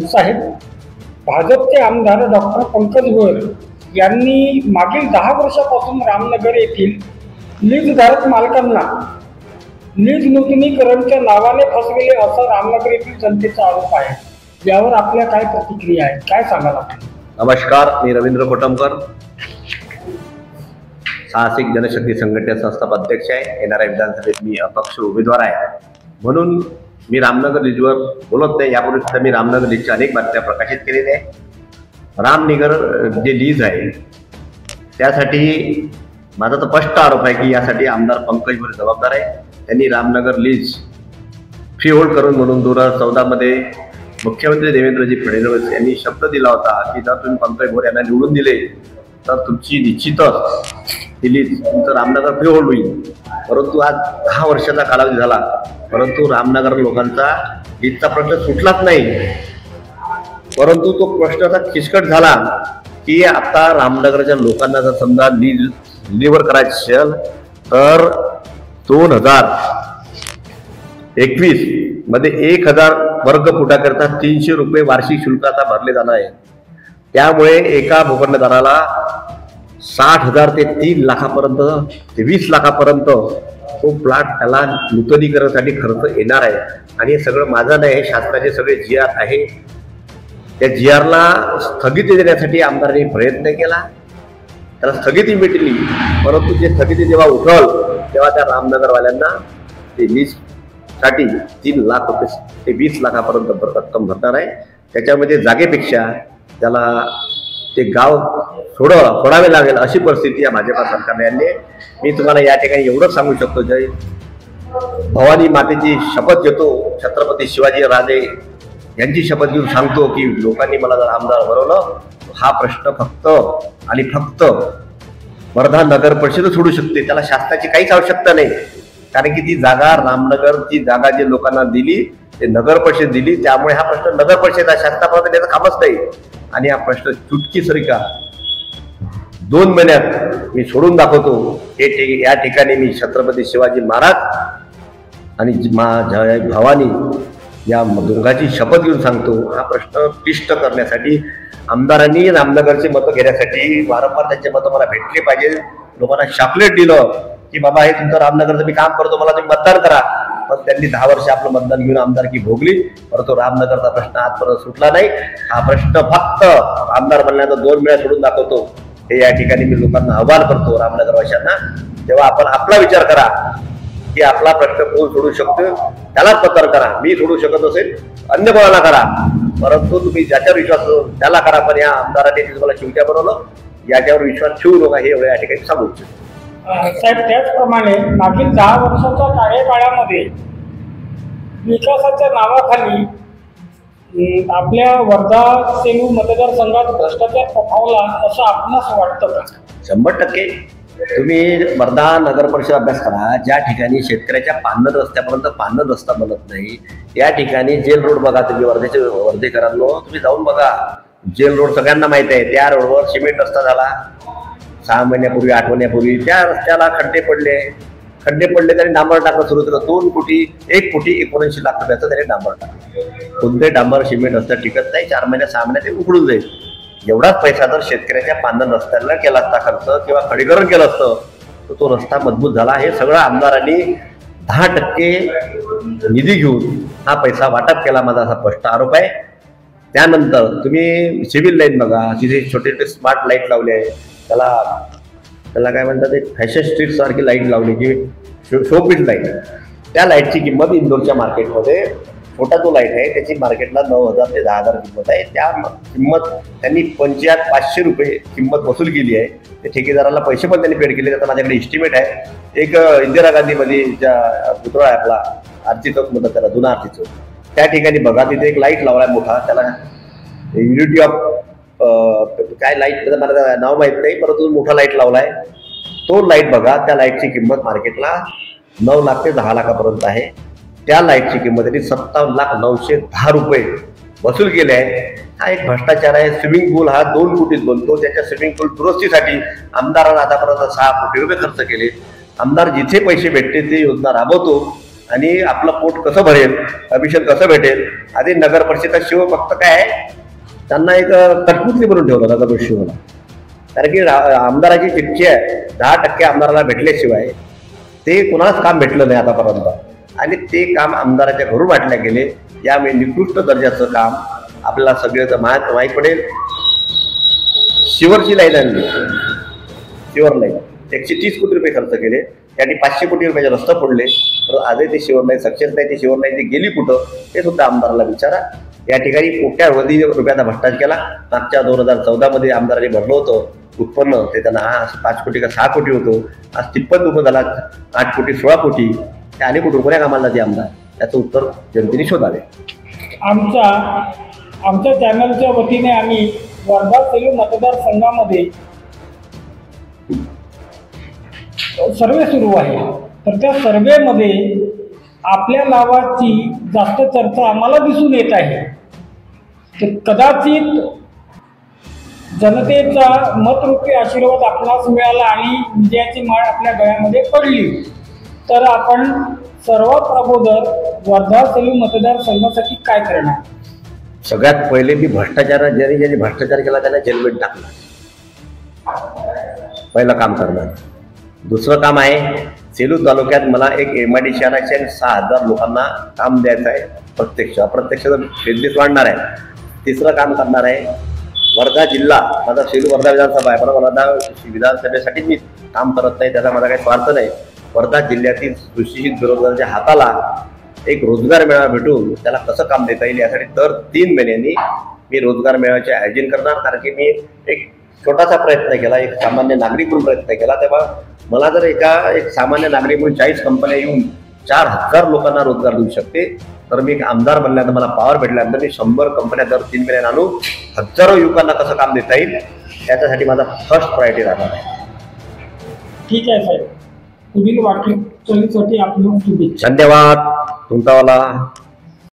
साहेब, भाजपचे आमदार डॉक्टर पंकज गोयल यांनी मागील 10 वर्षापासून रामनगर येथील लीजधारक मालकांना लीज नूतनीकरणच्या नावाने फसविले असा रामनगर येथील जनतेचा आरोप आहे। यावर आपल्या काय प्रतिक्रिया आहे, काय सांगाल आपण? नमस्कार, मी रवींद्र कोटमकर, साहसिक जनशक्ती संघटनेचा संस्थापक अध्यक्ष आहे। येणाऱ्या विधानसभेत मी अपक्ष उमेदवार आहे, म्हणून मी रामनगर लीजवर बोलत नाही। यापूर्वी सुद्धा मी रामनगर लीजच्या अनेक बातम्या प्रकाशित केलेल्या आहे। रामनगर जे लीज आहे त्यासाठी माझा तर स्पष्ट आरोप आहे की यासाठी आमदार पंकज गोयल जबाबदार आहे। त्यांनी रामनगर लीज फ्री होल्ड करून म्हणून 2014 मध्ये मुख्यमंत्री देवेंद्रजी फडणवीस यांनी शब्द दिला होता की जर तुम्ही पंकज गोयल यांना निवडून दिले तर तुमची निश्चितच ही लीज तुमचं रामनगर फ्री होल्ड होईल। परंतु आज 10 वर्षाचा कालावधी झाला, परंतु रामनगर लोकांचा लीजचा प्रश्न सुटलाच नाही। परंतु तो प्रश्न असा किचकट झाला की आता रामनगरच्या लोकांना जर समजा लीज डिलिव्हर करायची असेल तर 2021 मध्ये 1000 वर्ग फुटाकरता 300 रुपये वार्षिक शुल्क आता भरले जाणार आहे। त्यामुळे एका भूखंडदाराला 60,000 ते 3 लाखापर्यंत ते 20 लाखापर्यंत तो प्लॉट त्याला नूतनीकरणासाठी खर्च येणार आहे। आणि हे सगळं माझं नाही, हे शासनाचे सगळे GR आहे। त्या GRला स्थगिती देण्यासाठी आमदारांनी प्रयत्न केला, त्याला स्थगिती मिळाली, परंतु जे स्थगिती जेव्हा उठवल तेव्हा त्या रामनगरवाल्यांना ते लीजसाठी 3 लाख रुपये ते 20 लाखापर्यंत रक्कम भरणार आहे। त्याच्यामध्ये जागेपेक्षा त्याला ते गाव सोडावे लागेल अशी परिस्थिती या भाजपा सरकारने आणली आहे। मी तुम्हाला या ठिकाणी एवढंच सांगू शकतो, जय भवानी मातेची शपथ घेतो, छत्रपती शिवाजी राजे यांची शपथ घेऊन सांगतो की लोकांनी मला जर आमदार बनवलं, हा प्रश्न फक्त आणि फक्त वर्धा नगर परिषद सोडू शकते, त्याला शासनाची काहीच आवश्यकता नाही। कारण की ती जागा रामनगरची जागा जी लोकांना दिली ते नगर परिषद दिली, त्यामुळे हा प्रश्न नगर परिषद शासनापर्यंत त्याचं कामच नाही। आणि हा प्रश्न चुटकी सरी का 2 महिन्यात मी सोडून दाखवतो। या ठिकाणी मी छत्रपती शिवाजी महाराज आणि भवानी या दोघांची शपथ घेऊन सांगतो, हा प्रश्न क्लिष्ट करण्यासाठी आमदारांनी रामनगरचे मतं घेण्यासाठी वारंवार त्यांचे मतं मला भेटले पाहिजे। लोकांना शापलेट दिलं की बाबा हे तुमचं रामनगरचं मी काम करतो, मला तुम्ही मतदान करा, पण त्यांनी 10 वर्ष आपलं मतदान घेऊन आमदारकी भोगली, परंतु रामनगरचा प्रश्न आजपर्यंत सुटला नाही। हा प्रश्न फक्त आमदार बनल्यानंतर 2 वेळा सोडून दाखवतो, हे या ठिकाणी मी लोकांना आवाहन करतो रामनगरवासियांना। तेव्हा आपण आपला विचार करा की आपला प्रश्न कोण सोडू शकतो त्यालाच मतदान करा। मी सोडू शकत असेल अन्य कोणाला करा, परंतु तुम्ही ज्याच्यावर विश्वास त्याला करा, पण या आमदाराने तुम्हाला शिवट्या बनवलं, याच्यावर विश्वास ठेवू नका, हे एवढ्या या ठिकाणी सांगू इच्छितो। साहेब, त्याचप्रमाणे मागील 10 वर्षाच्या कार्यकाळामध्ये विकासाच्या नावाखाली आपल्या वर्धा सेलू मतदारसंघात भ्रष्टाचार फोफावला असं आपणास वाटतं का? 100% तुम्ही वर्धा नगर परिषद अभ्यास करा, ज्या ठिकाणी शेतकऱ्याच्या पानद रस्त्यापर्यंत पानद रस्ता बनत नाही, या ठिकाणी जेल रोड बघा तुम्ही, वर्धेकरांनो तुम्ही जाऊन बघा, जेल रोड सगळ्यांना माहिती आहे। त्या रोडवर सिमेंट रस्ता झाला 6 महिन्यापूर्वी 8 महिन्यापूर्वी, त्या रस्त्याला खड्डे पडले त्याने डांबर टाकणं सुरू केलं। 1 कोटी 79 लाख रुपयाचं त्याने डांबर टाकलं। कोणते डांबर सिमेंट रस्ता टिकत नाही, 4 महिन्यात 6 महिन्यात ते उकडून जाईल। एवढाच पैसा जर शेतकऱ्याच्या पांदन रस्त्याला केला असता खर्च किंवा खडीकरण केलं असतं तर तो रस्ता मजबूत झाला। हे सगळं आमदारांनी 10% निधी घेऊन हा पैसा वाटप केला, माझा असा स्पष्ट आरोप आहे। त्यानंतर तुम्ही सिव्हिल लाईन बघा, तिथे छोटे छोटे स्मार्ट लाईट लावले आहे, त्याला काय म्हणतात, एक फॅशन स्ट्रीट सारखी लाईट लावली की शोपीस लाईट। त्या लाईटची किंमत इंदोरच्या मार्केटमध्ये छोटा जो लाईट आहे त्याची मार्केटला 9,000 ते 10,000 किंमत आहे। त्या किंमत त्यांनी 500 रुपये किंमत वसूल केली आहे। ते ठेकेदाराला पैसे पण त्यांनी पेड केले। आता माझ्याकडे एस्टिमेट आहे, एक इंदिरा गांधीमध्ये ज्या पुतळा आहे आपला आरती चौक म्हणतात त्याला, जुना आरती चौक, त्या ठिकाणी बघा तिथे एक लाईट लावलाय मोठा, त्याला युनिटी ऑफ काय लाईट मला नाव माहित नाही, परंतु मोठा लाईट लावलाय। तो लाईट बघा, त्या लाईटची किंमत मार्केटला 9 लाख ते 10 लाखापर्यंत आहे। त्या लाईटची किंमत त्यांनी 57,910 रुपये वसूल केले आहे। हा एक भ्रष्टाचार आहे। स्विमिंग पूल हा 2 कोटीत बनतो, त्याच्या स्विमिंग पूल दुरुस्तीसाठी आमदारांना आतापर्यंत 6 कोटी रुपये खर्च केले। आमदार जिथे पैसे भेटते ते योजना राबवतो आणि आपलं पोट कसं भरेल, कमिशन कसं भेटेल, आधी नगर परिषदेचा शिव फक्त काय त्यांना एक कटपुतली बनवून ठेवलं नगर शिवला. कारण की आमदाराची चिठ्ठी आहे 10% आमदाराला भेटल्याशिवाय ते कुणालाच काम भेटलं नाही आतापर्यंत, आणि ते काम आमदाराच्या घरून वाटल्या गेले. यामुळे निकृष्ट दर्जाचं काम आपल्याला सगळं माहीत पडेल. शिवरची लाईन आणली, शिवर लाईन 130 कोटी रुपये खर्च केले, त्यांनी 500 कोटी रुपयाचे रस्ते फोडले, तर आजही ते शिवर लाईन सक्सेस नाही. ती शिवर लाईन ती गेली कुठं ते सुद्धा आमदाराला विचारा. या ठिकाणी कोट्यावधी रुपयाचा भ्रष्टाचार केला. मागच्या 2014 मध्ये आमदारांनी भरलं होतं उत्पन्न, ते त्यांना 5 कोटी का 6 कोटी होतं, आज 53 रुपये झाला, 8 कोटी 16 कोटी. ते अनेक कुठून कोण्या कामाला जाते आमदार, याचं उत्तर जनतेने शोधावे. आमच्या चॅनलच्या वतीने आम्ही वर्धा सेलू मतदारसंघामध्ये सर्वे सुरू आहे, तर त्या सर्वेमध्ये आपल्या नावाची जास्त चर्चा आम्हाला दिसून येत आहे. तर कदाचित जनतेचा मतरूपी आशीर्वाद आपणास मिळाला आणि विजयाची माळ आपल्या गळ्यामध्ये पडली, तर आपण सर्वात अगोदर वर्धा सेलू मतदारसंघासाठी काय करणार? सगळ्यात पहिले मी ज्यांनी भ्रष्टाचार केला त्यांना जेलमध्ये टाकला, पहिलं काम करणार. दुसरं काम आहे सेलू तालुक्यात मला एक MIDC आणायचे आणि 6,000 लोकांना काम द्यायचं आहे, प्रत्यक्ष अप्रत्यक्ष बिझनेस वाढणार आहे. तिसरं काम करणार आहे वर्धा जिल्हा, माझा सेलू वर्धा विधानसभा आहे, पण वर्धा विधानसभेसाठी मी काम करत नाही, त्याचा माझा काही स्वार्थ नाही. वर्धा जिल्ह्यातील सुशिक्षित बेरोजगारांच्या हाताला एक रोजगार मेळावा भेटून त्याला कसं काम देता येईल यासाठी दर 3 महिन्यांनी मी रोजगार मेळाव्याचे आयोजन करणार. कारण की मी एक छोटासा प्रयत्न केला, एक सामान्य नागरिक म्हणून प्रयत्न केला. तेव्हा मला जर एक सामान्य नागरिक म्हणून 40 कंपन्या येऊन 4,000 लोकांना रोजगार देऊ शकते, तर मी एक आमदार बनल्यानंतर मला पॉवर भेटल्यानंतर मी 100 कंपन्या दर 3 महिन्यात आणून हजारो युवकांना कसं काम देता येईल याच्यासाठी माझा फर्स्ट प्रायोरिटी राहणार आहे. ठीक आहे साहेब, पुढील वाटचालीसाठी आपल्याला शुभेच्छा. धन्यवाद तुमचावाला.